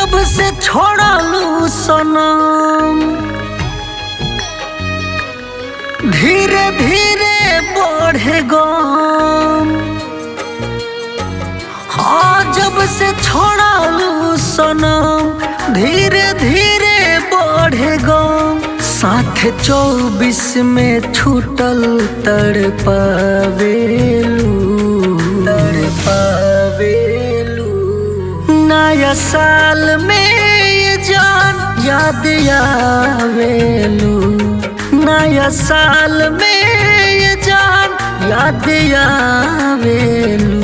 जब से छोड़लू सनम धीरे धीरे बढ़े गम। हाँ जब से छोड़लू सनम धीरे धीरे बढ़े गम। साथ 24 में छूटल तड़पावेलू नया साल में ये जान याद आवेलू। नया साल में ये जान याद आवेलू।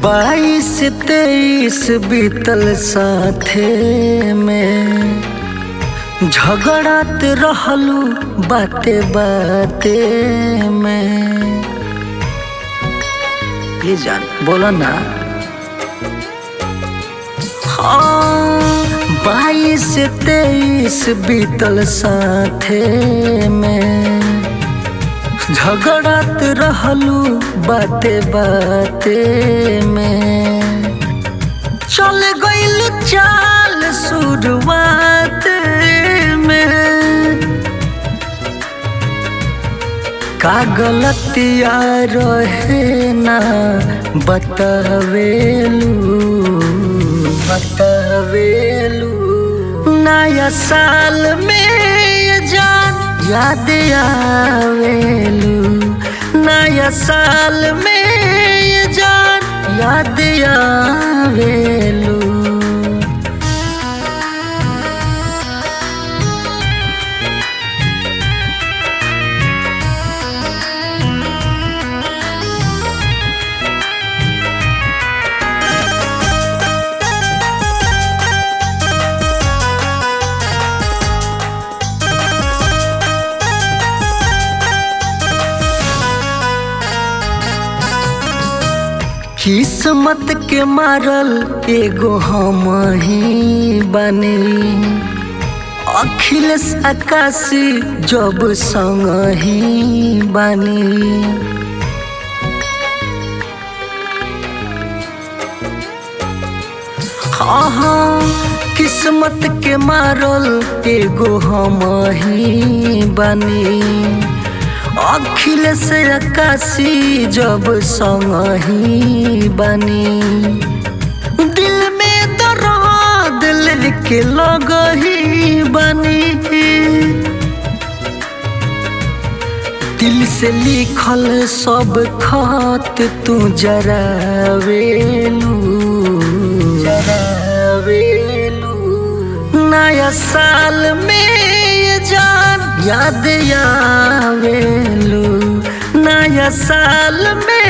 बाईस 23 बीतल साथे में झगड़ात रहलू बाते बाते में। ये जान बोला ना। हाँ 22 23 बीतल साथे में झगड़ात रहलू बाते बाते में। चल गइल चाल शुरुआत में का गलतिया रहे ना बतावेलू। नया साल में ये जान याद आवेलू। नया साल में ये जान याद आवेलू। किस्मत के मारल एगो हम ही बनी। अखिलेश आकाशी जब संग ही बनी। हाँ किस्मत के मारल एगो हम ही बनी। अखिलेश आकाशी जब संग ही बनी। दिल में दर्द लेके लग ही बनी। दिल से लिखल सब खत तू जरावेलू। नया साल में ये जान याद आवेलू। नया साल में